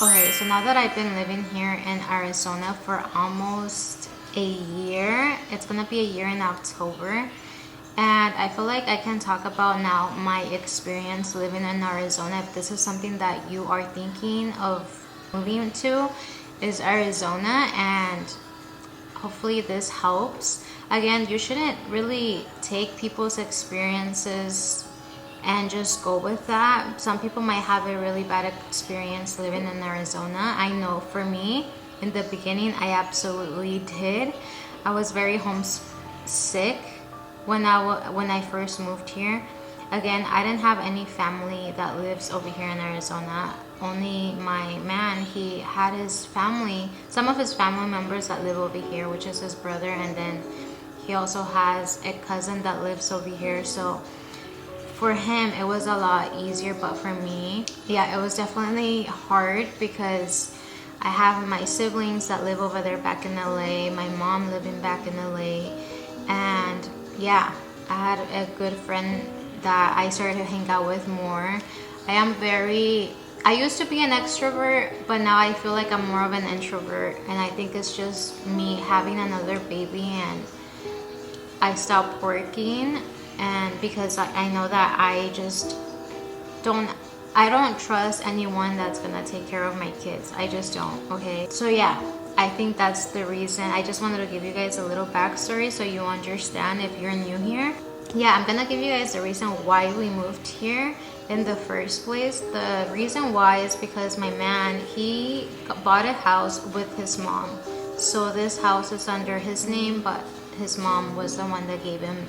Okay, so now that I've been living here in Arizona for almost a year, it's gonna be a year in October, and I feel like I can talk about now my experience living in Arizona. If this is something that you are thinking of moving to, is Arizona, and hopefully this helps. Again, you shouldn't really take people's experiences and just go with that. Some people might have a really bad experience living in Arizona. I know for me, in the beginning, I absolutely did. I was very homesick when I first moved here. Again, I didn't have any family that lives over here in Arizona. Only my man, he had his family, some of his family members that live over here, which is his brother, and then he also has a cousin that lives over here. So for him it was a lot easier, but for me, yeah, it was definitely hard because I have my siblings that live over there back in LA, my mom living back in LA, and yeah, I had a good friend that I started to hang out with more. I used to be an extrovert, but now I feel like I'm more of an introvert, and I think it's just me having another baby, and I stopped working, and because I know that don't I don't trust anyone that's gonna take care of my kids. I just don't. Okay, so yeah, I think that's the reason. I just wanted to give you guys a little backstory so you understand if you're new here. Yeah, I'm gonna give you guys the reason why we moved here in the first place. The reason why is because my man, he bought a house with his mom, so this house is under his name, but his mom was the one that gave him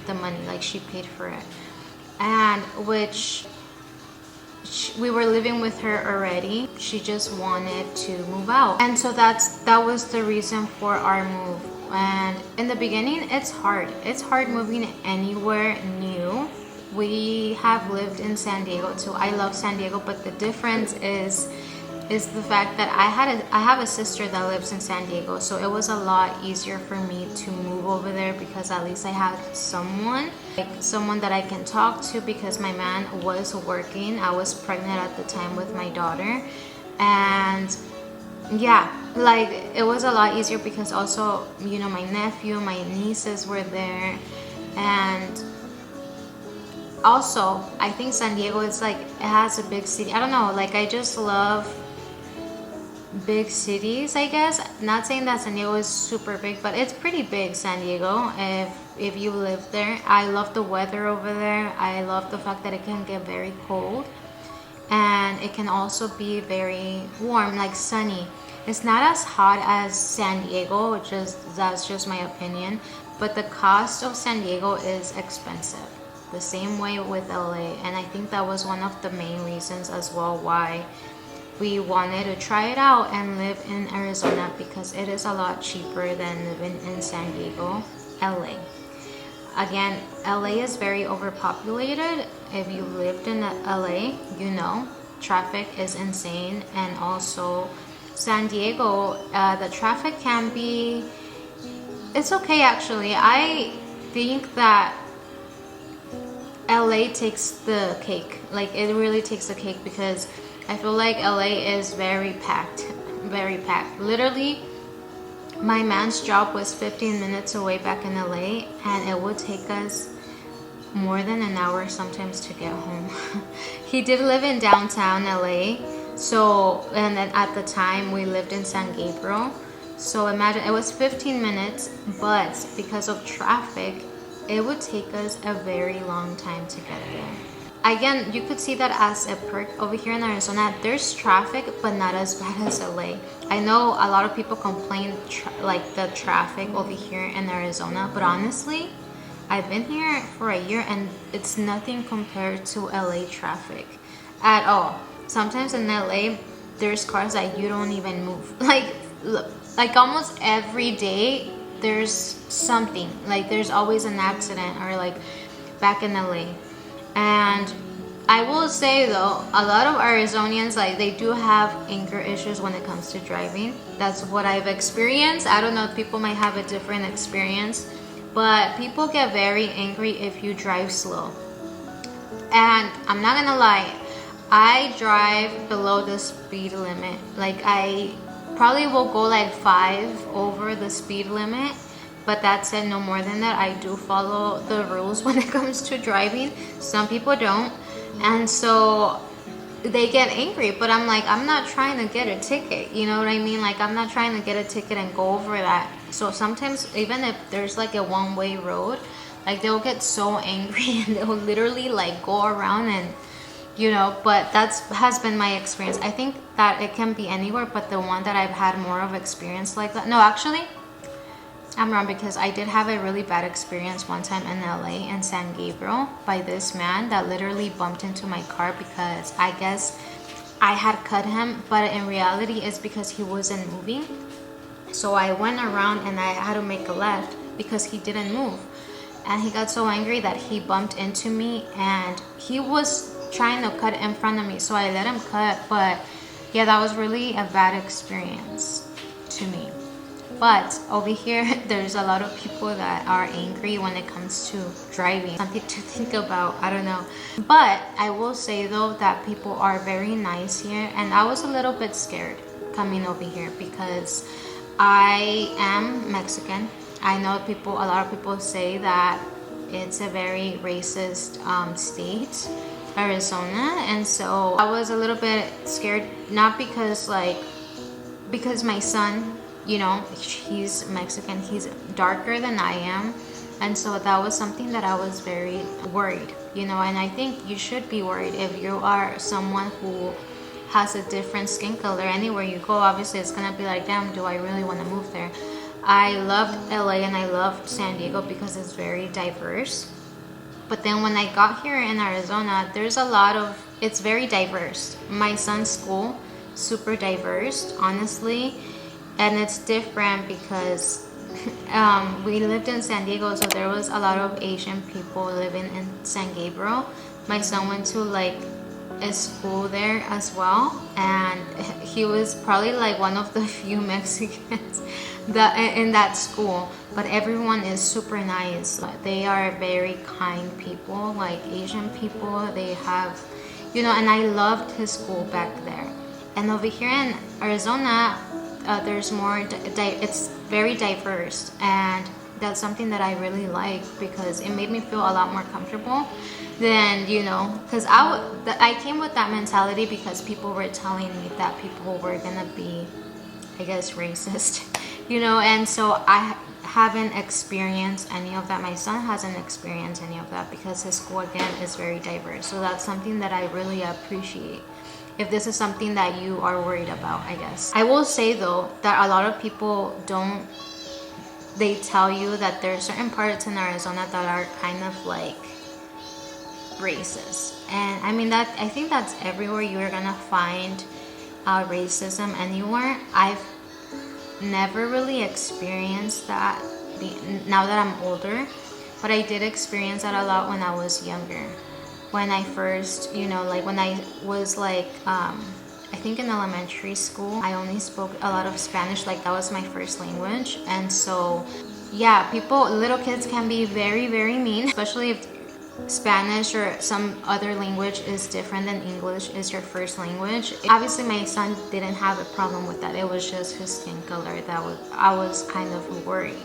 the money, like she paid for it, and we were living with her already. She just wanted to move out, and so that was the reason for our move. And in the beginning, it's hard moving anywhere new. We have lived in San Diego too. I love San Diego, but the difference is the fact that I have a sister that lives in San Diego, so it was a lot easier for me to move over there because at least I had someone that I can talk to, because my man was working. I was pregnant at the time with my daughter, and yeah, like it was a lot easier because also, you know, my nephew, my nieces were there, and also I think San Diego is like, it has a big city. I don't know, like I just love big cities, I guess. Not saying that San Diego is super big, but it's pretty big, San Diego, if you live there. I love the weather over there. I love the fact that it can get very cold, and it can also be very warm, like sunny. It's not as hot as San Diego, that's just my opinion, but the cost of San Diego is expensive, the same way with LA, and I think that was one of the main reasons as well why we wanted to try it out and live in Arizona, because it is a lot cheaper than living in San Diego. LA, again, LA is very overpopulated. If you lived in LA, you know traffic is insane, and also San Diego, the traffic can be, it's okay actually. I think that LA takes the cake. Like it really takes the cake, because I feel like LA is very packed, very packed. Literally, my man's job was 15 minutes away back in LA, and it would take us more than an hour sometimes to get home. He did live in downtown LA, so, and then at the time we lived in San Gabriel. So imagine, it was 15 minutes, but because of traffic, it would take us a very long time to get there. Again, you could see that as a perk over here in Arizona. There's traffic, but not as bad as LA. I know a lot of people complain like the traffic over here in Arizona, but honestly, I've been here for a year and it's nothing compared to LA traffic at all. Sometimes in LA, there's cars that you don't even move. Like almost every day, there's something. Like there's always an accident, or like back in LA. And I will say though, a lot of Arizonians, like they do have anger issues when it comes to driving. That's what I've experienced. I don't know if people might have a different experience, but people get very angry if you drive slow. And I'm not gonna lie, I drive below the speed limit. Like I probably will go like 5 over the speed limit, but that's it, no more than that. I do follow the rules when it comes to driving. Some people don't, and so they get angry, but I'm like, I'm not trying to get a ticket, you know what I mean? Like I'm not trying to get a ticket and go over that. So sometimes even if there's like a one-way road, like they'll get so angry and they'll literally like go around and, you know, but that's has been my experience. I think that it can be anywhere, but the one that I've had more of experience like that, no, actually I'm wrong, because I did have a really bad experience one time in LA, in San Gabriel, by this man that literally bumped into my car because I guess I had cut him, but in reality it's because he wasn't moving. So I went around and I had to make a left because he didn't move. And he got so angry that he bumped into me, and he was trying to cut in front of me, so I let him cut. But yeah, that was really a bad experience to me. But over here, there's a lot of people that are angry when it comes to driving. Something to think about, I don't know. But I will say though that people are very nice here, and I was a little bit scared coming over here because I am Mexican. I know a lot of people say that it's a very racist state, Arizona, and so I was a little bit scared, not because because my son, you know, he's Mexican, he's darker than I am, and so that was something that I was very worried, you know. And I think you should be worried if you are someone who has a different skin color. Anywhere you go, obviously it's gonna be like, damn, do I really want to move there? I loved LA and I loved San Diego because it's very diverse. But then when I got here in Arizona, it's very diverse. My son's school, super diverse, honestly. And it's different because we lived in San Diego, so there was a lot of Asian people living in San Gabriel. My son went to like a school there as well, and he was probably like one of the few Mexicans that in that school. But everyone is super nice. They are very kind people, like Asian people. They have, you know, and I loved his school back there. And over here in Arizona, there's more, it's very diverse, and that's something that I really like because it made me feel a lot more comfortable than, you know, because I came with that mentality because people were telling me that people were gonna be, I guess, racist, you know, and so I haven't experienced any of that. My son hasn't experienced any of that because his school, again, is very diverse. So that's something that I really appreciate. If this is something that you are worried about, I guess. I will say though that a lot of people they tell you that there are certain parts in Arizona that are kind of like racist. And I mean, I think that's everywhere. You're gonna find racism anywhere. I've never really experienced that now that I'm older, but I did experience that a lot when I was younger. When I first, you know, like when I was like, I think in elementary school, I only spoke a lot of Spanish, like that was my first language. And so, yeah, little kids can be very, very mean, especially if Spanish or some other language is different than English is your first language. Obviously, my son didn't have a problem with that. It was just his skin color I was kind of worried.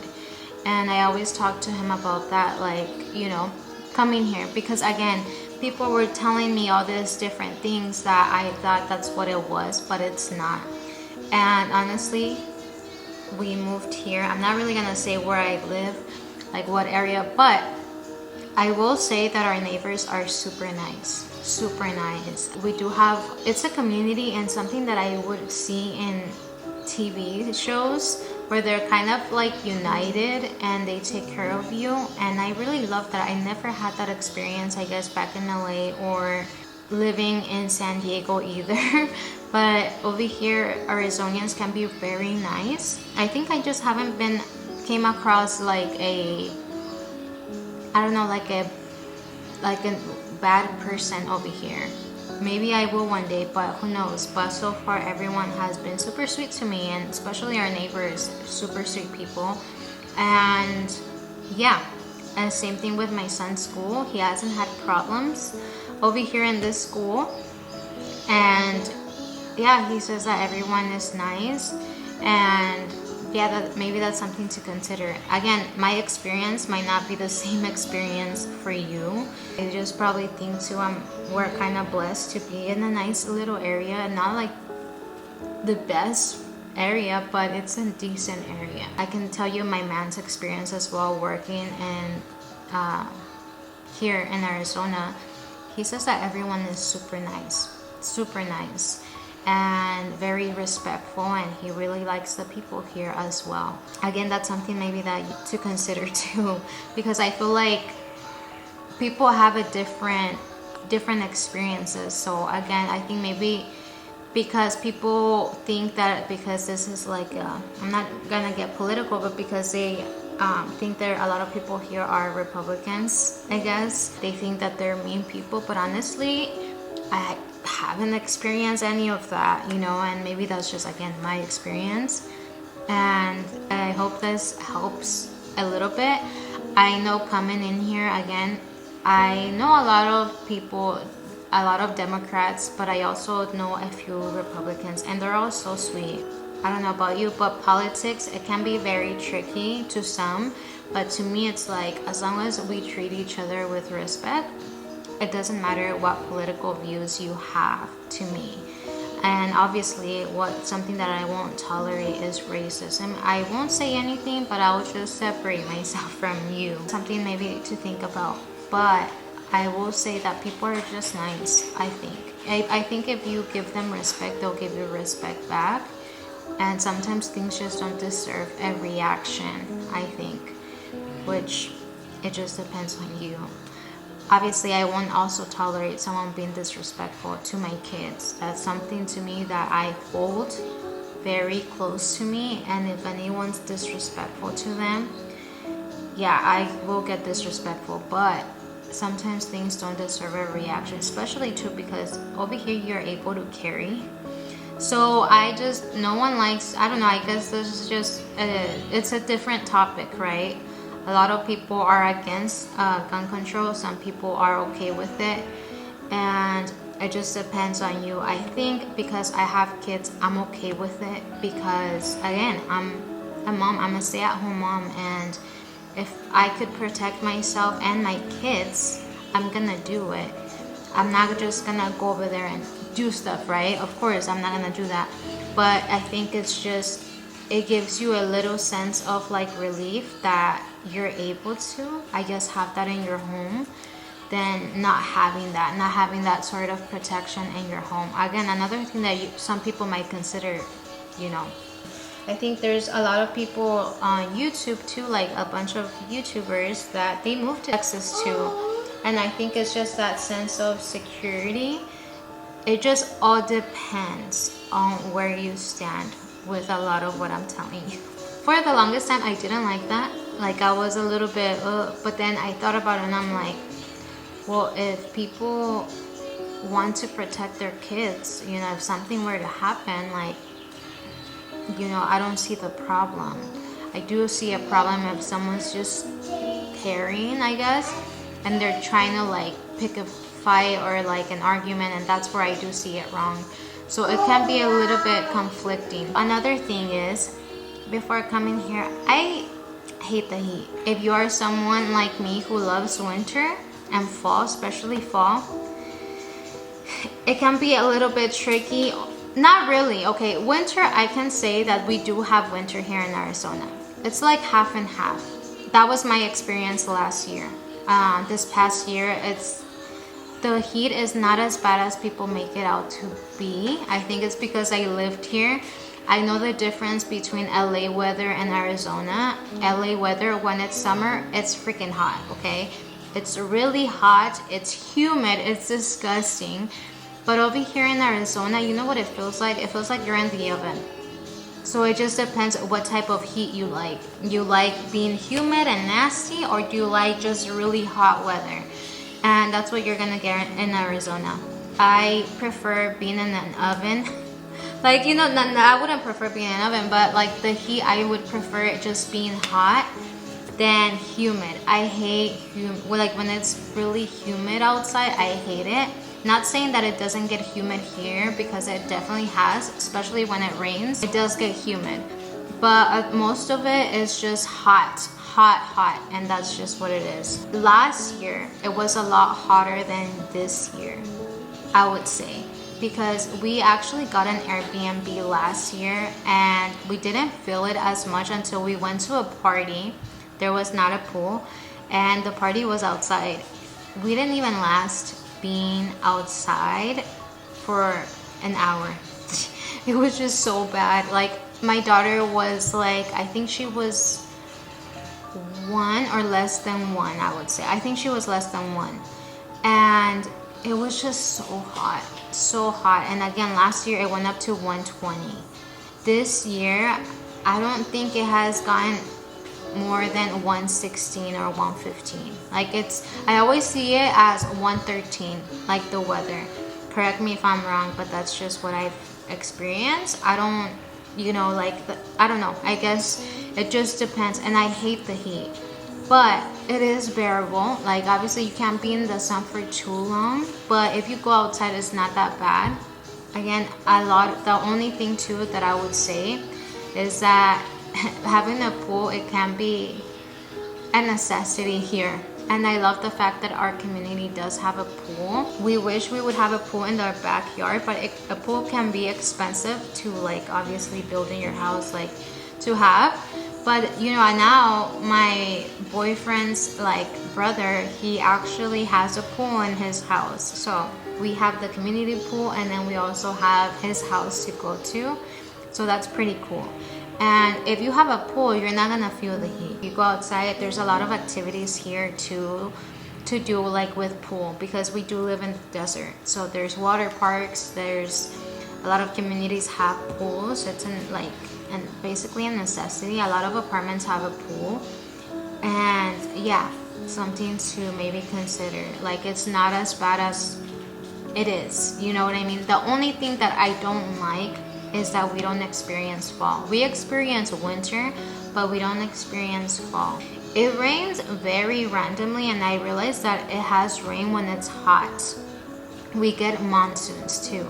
And I always talk to him about that, like, you know, coming here, because again, people were telling me all these different things that I thought that's what it was, but it's not. And honestly, we moved here. I'm not really gonna say where I live, like what area, but I will say that our neighbors are super nice, super nice. We do have, it's a community, and something that I would see in TV shows where they're kind of like united and they take care of you, and I really love that. I never had that experience, I guess, back in LA or living in San Diego either. But over here, Arizonians can be very nice. I think I just haven't came across like a bad person over here. Maybe I will one day, but who knows. But so far, everyone has been super sweet to me, and especially our neighbors, super sweet people. And yeah, and same thing with my son's school. He hasn't had problems over here in this school. And yeah, he says that everyone is nice, and yeah, that maybe that's something to consider. Again, my experience might not be the same experience for you. I just probably think too, we're kind of blessed to be in a nice little area, not like the best area, but it's a decent area. I can tell you my man's experience as well working in here in Arizona. He says that everyone is super nice and very respectful, and he really likes the people here as well. Again, that's something maybe that to consider too, because I feel like people have a different experiences. So again, I think maybe because people think that because this is like I'm not gonna get political, but because they think that a lot of people here are Republicans, I guess they think that they're mean people, but honestly I haven't experienced any of that, you know, and maybe that's just again my experience, and I hope this helps a little bit. I know coming in here again, I know a lot of people, a lot of Democrats, but I also know a few Republicans, and they're all so sweet. I don't know about you, but politics, it can be very tricky to some, but to me it's like as long as we treat each other with respect, it doesn't matter what political views you have to me. And obviously something that I won't tolerate is racism. I won't say anything, but I'll just separate myself from you. Something maybe to think about. But I will say that people are just nice, I think. I think if you give them respect, they'll give you respect back. And sometimes things just don't deserve a reaction, I think, which it just depends on you. Obviously, I won't also tolerate someone being disrespectful to my kids. That's something to me that I hold very close to me, and if anyone's disrespectful to them, yeah, I will get disrespectful, but sometimes things don't deserve a reaction, especially too because over here you're able to carry. So no one likes, I don't know, I guess this is just it's a different topic, right? A lot of people are against gun control, some people are okay with it, and it just depends on you. I think because I have kids, I'm okay with it because again, I'm a mom, I'm a stay-at-home mom, and if I could protect myself and my kids, I'm gonna do it. I'm not just gonna go over there and do stuff, right? Of course, I'm not gonna do that. But I think it's just, it gives you a little sense of like relief that you're able to, I guess, have that in your home than not having that sort of protection in your home. Again, another thing that some people might consider, you know, I think there's a lot of people on YouTube too, like a bunch of YouTubers that they moved to Texas too. And I think it's just that sense of security. It just all depends on where you stand with a lot of what I'm telling you. For the longest time, I didn't like that. Like I was a little bit, but then I thought about it and I'm like, well, if people want to protect their kids, you know, if something were to happen, like, you know, I don't see the problem. I do see a problem if someone's just carrying, I guess, and they're trying to like pick a fight or like an argument, and that's where I do see it wrong. So it can be a little bit conflicting. Another thing is, before coming here, I hate the heat. If you are someone like me who loves winter and fall, especially fall, it can be a little bit tricky. Not really. Okay, winter, I can say that we do have winter here in Arizona. It's like half and half. That was my experience last year. This past year, the heat is not as bad as people make it out to be. I think it's because I lived here. I know the difference between LA weather and Arizona. LA weather, when it's summer, it's freaking hot, okay? It's really hot, it's humid, it's disgusting. But over here in Arizona, you know what it feels like? It feels like you're in the oven. So it just depends what type of heat you like. You like being humid and nasty, or do you like just really hot weather? And that's what you're gonna get in Arizona. I prefer being in an oven. Like, you know, I wouldn't prefer being in an oven, but like the heat, I would prefer it just being hot than humid. I hate like when it's really humid outside, I hate it. Not saying that it doesn't get humid here, because it definitely has, especially when it rains. It does get humid, but most of it is just hot, hot, and that's just what it is. Last year, it was a lot hotter than this year, I would say, because we actually got an Airbnb last year and we didn't feel it as much until we went to a party. There was not a pool and the party was outside. We didn't even last being outside for an hour. It was just so bad. Like, my daughter was like, I think she was 1 or less than 1, I would say. I think she was less than 1. And it was just so hot. And again, last year it went up to 120. This year, I don't think it has gotten more than 116 or 115. Like, I always see it as 113, like the weather. Correct me if I'm wrong, but that's just what I've experienced. I don't, I don't know. I guess it just depends. And I hate the heat, but it is bearable. Like, obviously you can't be in the sun for too long, but if you go outside, it's not that bad. Again, the only thing too that I would say is that having a pool, it can be a necessity here. And I love the fact that our community does have a pool. We wish we would have a pool in our backyard, but a pool can be expensive to, like, obviously build in your house, like, to have. But now my boyfriend's brother, he actually has a pool in his house. So we have the community pool and then we also have his house to go to. So that's pretty cool. And if you have a pool, you're not gonna feel the heat. You go outside, there's a lot of activities here to do, like with pool, because we do live in the desert. So there's water parks, there's a lot of communities have pools. It's basically a necessity. A lot of apartments have a pool. And yeah, something to maybe consider. Like, it's not as bad as it is, you know what I mean? The only thing that I don't like is that we don't experience fall. We experience winter, but we don't experience fall. It rains very randomly, and I realize that it has rain when it's hot. We get monsoons too,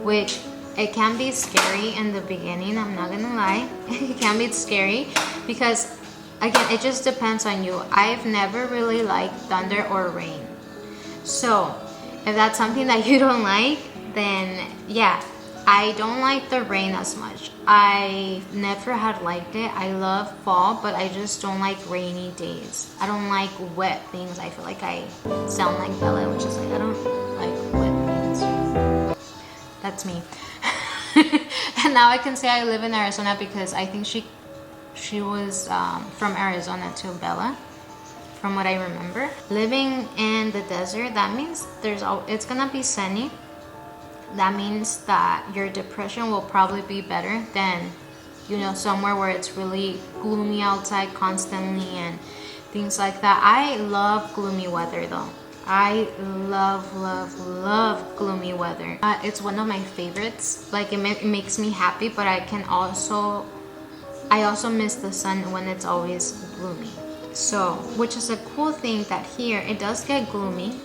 which it can be scary in the beginning. I'm not gonna lie. It can be scary because, again, it just depends on you. I've never really liked thunder or rain. So if that's something that you don't like, then yeah, I don't like the rain as much. I never had liked it. I love fall, but I just don't like rainy days. I don't like wet things. I feel like I sound like Bella, which is like, I don't like wet things. That's me. And now I can say I live in Arizona because I think she was from Arizona too, Bella, from what I remember. Living in the desert, that means it's gonna be sunny. That means that your depression will probably be better than, somewhere where it's really gloomy outside constantly and things like that. I love gloomy weather though. I love gloomy weather. It's one of my favorites. Like, it makes me happy, but I also miss the sun when it's always gloomy. So, which is a cool thing that here it does get gloomy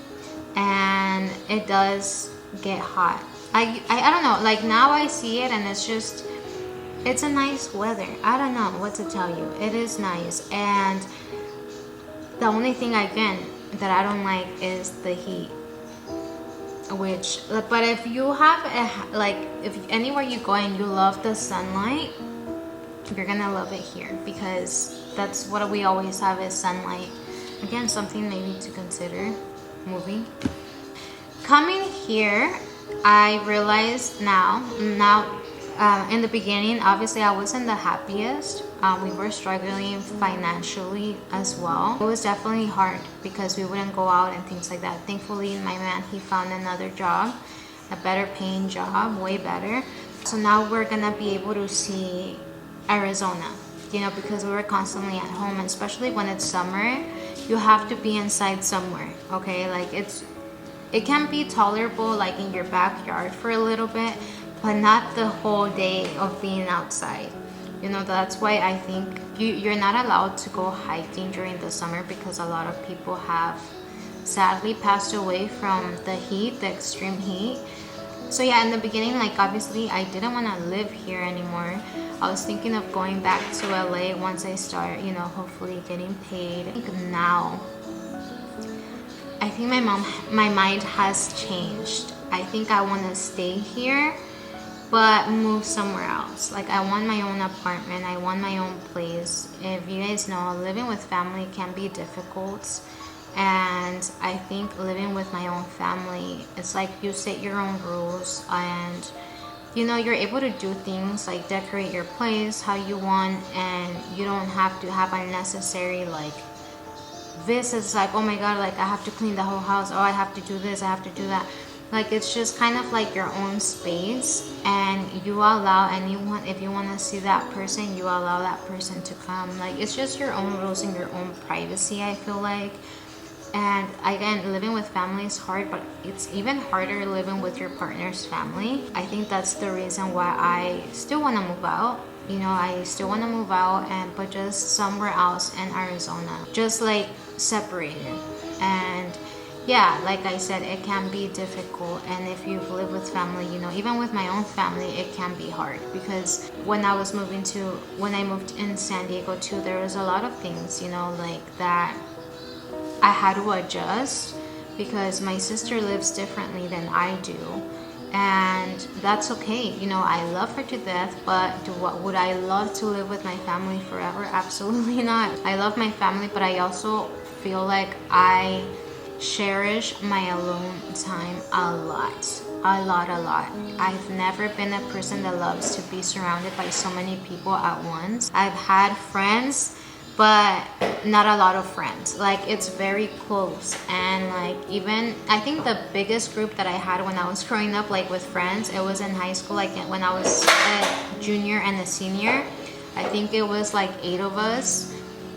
and it does get hot. I don't know, like, now I see it and it's a nice weather. I don't know what to tell you. It is nice. And the only thing, again, that I don't like is the heat. But if you have if anywhere you go and you love the sunlight, you're gonna love it here, because that's what we always have is sunlight. Again, something maybe to consider moving. Coming here, I realized now in the beginning, obviously I wasn't the happiest. We were struggling financially as well. It was definitely hard because we wouldn't go out and things like that. Thankfully, my man, he found another job, a better paying job, way better. So now we're gonna be able to see Arizona, because we were constantly at home, and especially when it's summer, you have to be inside somewhere, okay? Like, it can be tolerable, like in your backyard for a little bit, but not the whole day of being outside. That's why I think you're not allowed to go hiking during the summer, because a lot of people have sadly passed away from the heat, the extreme heat. So yeah, in the beginning, like obviously I didn't want to live here anymore. I was thinking of going back to LA once I start, you know, hopefully getting paid. I think now, I think my mind has changed. I think I want to stay here, but move somewhere else. Like I want my own apartment, I want my own place. If you guys know, living with family can be difficult. And I think living with my own family, it's like you set your own rules, and you know, you're able to do things like decorate your place how you want, and you don't have to have unnecessary like this is like, oh my god, like I have to clean the whole house, oh I have to do this, I have to do that. Like it's just kind of like your own space, and you allow anyone, if you want to see that person, you allow that person to come. Like it's just your own rules and your own privacy, I feel like. And again, living with family is hard, but it's even harder living with your partner's family. I think that's the reason why I still want to move out. You know, I still want to move out, but just somewhere else in Arizona, just like separated. And yeah, like I said, it can be difficult. And if you've lived with family, you know, even with my own family, it can be hard. Because when I moved in San Diego too, there was a lot of things, you know, like that I had to adjust, because my sister lives differently than I do, and that's okay. You know, I love her to death, but would I love to live with my family forever? Absolutely not. I love my family, but I also feel like I cherish my alone time a lot. I've never been a person that loves to be surrounded by so many people at once. I've had friends, but not a lot of friends. Like it's very close, and like even I think the biggest group that I had when I was growing up, like with friends, it was in high school. Like when I was a junior and a senior, I think it was like 8 of us,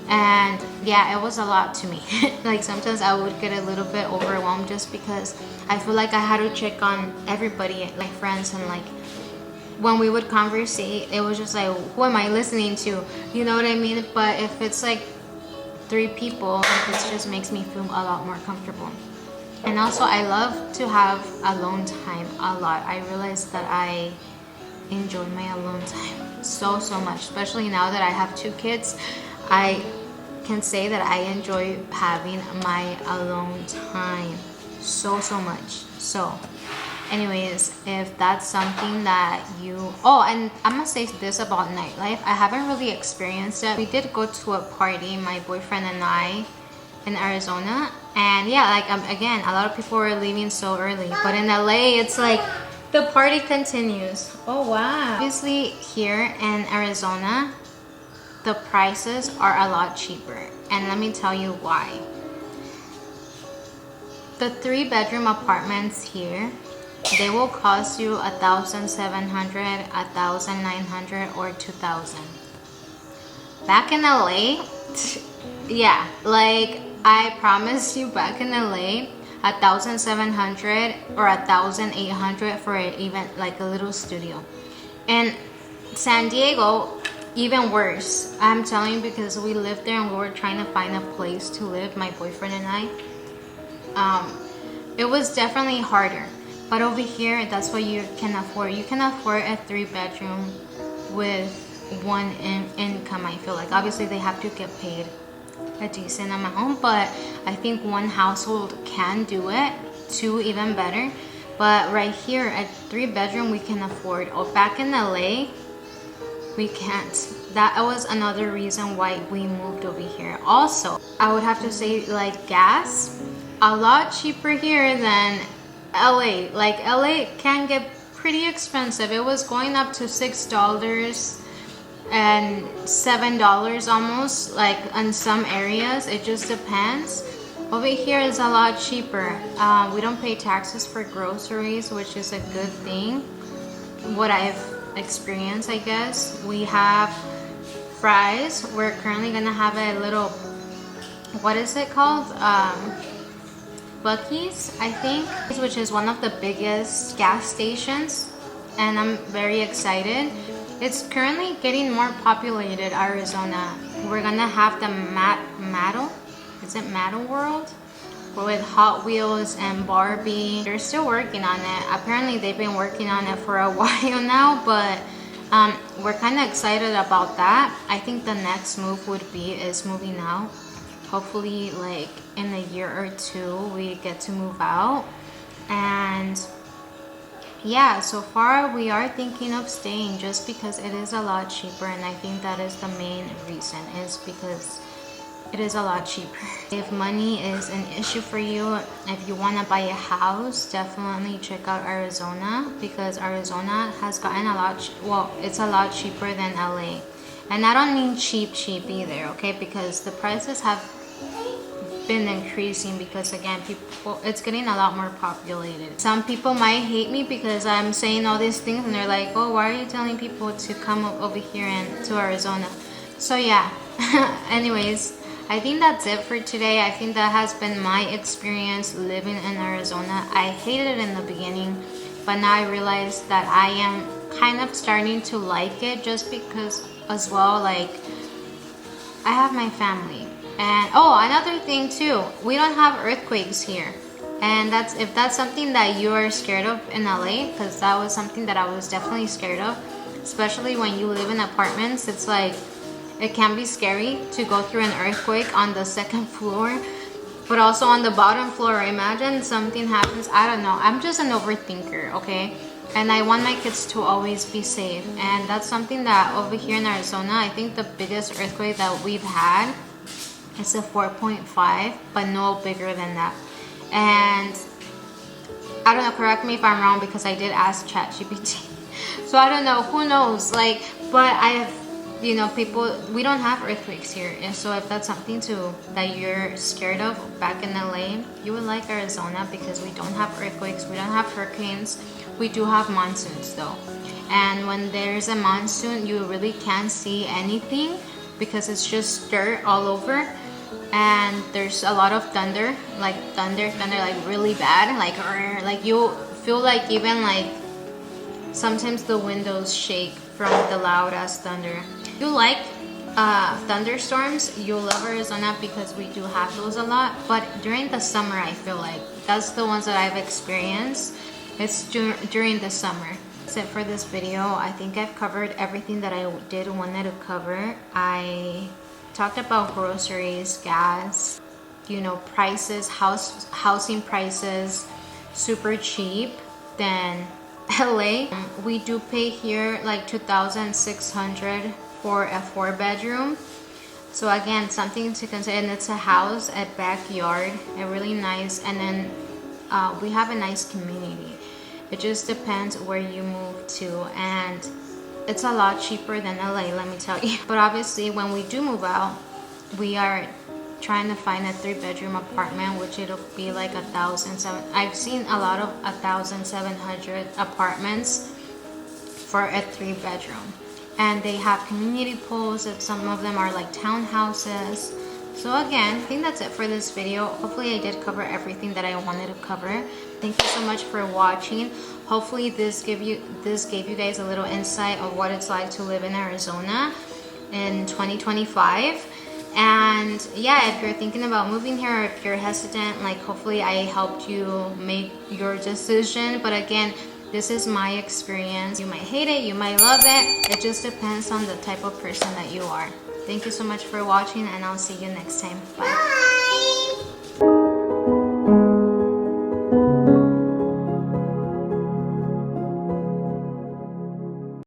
and yeah, it was a lot to me. Like sometimes I would get a little bit overwhelmed, just because I feel like I had to check on everybody, like friends, and like when we would conversate, it was just like, who am I listening to? You know what I mean? But if it's like 3 people, it just makes me feel a lot more comfortable. And also, I love to have alone time a lot. I realize that I enjoy my alone time so much, especially now that I have 2 kids. I can say that I enjoy having my alone time so much. So anyways, if that's something that and I'm gonna say this about nightlife. I haven't really experienced it. We did go to a party, my boyfriend and I, in Arizona, and yeah, like again, a lot of people were leaving so early, but in LA it's like the party continues. Oh wow. Obviously here in Arizona, the prices are a lot cheaper, and let me tell you why. The 3-bedroom apartments here, they will cost you $1,700, $1,900, or $2,000. Back in LA, yeah, like I promise you, back in LA, $1,700 or $1,800 for even like a little studio. And San Diego, even worse. I'm telling you, because we lived there and we were trying to find a place to live, my boyfriend and I. It was definitely harder. But over here, that's what you can afford. You can afford a 3-bedroom with one income, I feel like. Obviously, they have to get paid a decent amount, but I think one household can do it, 2 even better. But right here, a 3-bedroom we can afford. Oh, back in LA, we can't. That was another reason why we moved over here. Also, I would have to say, like, gas, a lot cheaper here than LA. Like LA can get pretty expensive. It was going up to $6 and $7 almost, like in some areas. It just depends. Over here is a lot cheaper. We don't pay taxes for groceries, which is a good thing. What I've experienced, I guess. We have fries. We're currently gonna have a little, what is it called? Buc-ee's, I think, which is one of the biggest gas stations, and I'm very excited. It's currently getting more populated, Arizona. We're gonna have the Matto, is it Matto World? with Hot Wheels and Barbie. They're still working on it. Apparently they've been working on it for a while now, but we're kind of excited about that. I think the next move would be is moving out. Hopefully like in a year or two we get to move out. And yeah, so far we are thinking of staying just because it is a lot cheaper, and I think that is the main reason, is because it is a lot cheaper. If money is an issue for you, if you want to buy a house, definitely check out Arizona, because Arizona has gotten a lot, well, it's a lot cheaper than LA. And I don't mean cheap either, okay, because the prices have been increasing because again, people, it's getting a lot more populated. Some people might hate me because I'm saying all these things and they're like, oh, why are you telling people to come over here and to Arizona? So yeah. Anyways, I think that's it for today. I think that has been my experience living in Arizona. I hated it in the beginning, but now I realize that I am kind of starting to like it, just because as well, like, I have my family. And oh, another thing too, we don't have earthquakes here. And that's, if that's something that you are scared of in LA, because that was something that I was definitely scared of, especially when you live in apartments. It's like, it can be scary to go through an earthquake on the second floor, but also on the bottom floor. Imagine something happens. I don't know, I'm just an overthinker, okay? And I want my kids to always be safe. And that's something that over here in Arizona, I think the biggest earthquake that we've had, it's a 4.5, but no bigger than that. And I don't know, correct me if I'm wrong, because I did ask ChatGPT. So I don't know, who knows, like, but I have, you know, people, we don't have earthquakes here. And so if that's something that you're scared of back in LA, you would like Arizona, because we don't have earthquakes, we don't have hurricanes. We do have monsoons though. And when there's a monsoon, you really can't see anything because it's just dirt all over. And there's a lot of thunder, like really bad, like you feel like even like sometimes the windows shake from the loud ass thunder. If you like thunderstorms, you'll love Arizona, because we do have those a lot. But during the summer, I feel like that's the ones that I've experienced. It's during the summer. That's it for this video. I think I've covered everything that I wanted to cover. I talked about groceries, gas, you know, prices, housing prices, super cheap than LA. We do pay here like $2,600 for a 4-bedroom. So again, something to consider. And it's a house, a backyard, a really nice, and then we have a nice community. It just depends where you move to, and it's a lot cheaper than LA, let me tell you. But obviously when we do move out, we are trying to find a 3-bedroom apartment, which it'll be like $1,700. I've seen a lot of $1,700 apartments for a 3-bedroom, and they have community pools, and some of them are like townhouses. So again, I think that's it for this video. Hopefully I did cover everything that I wanted to cover. Thank you so much for watching. Hopefully this gave you guys a little insight of what it's like to live in Arizona in 2025. And yeah, if you're thinking about moving here, or if you're hesitant, like, hopefully I helped you make your decision. But again, this is my experience. You might hate it, you might love it. It just depends on the type of person that you are. Thank you so much for watching, and I'll see you next time. Bye.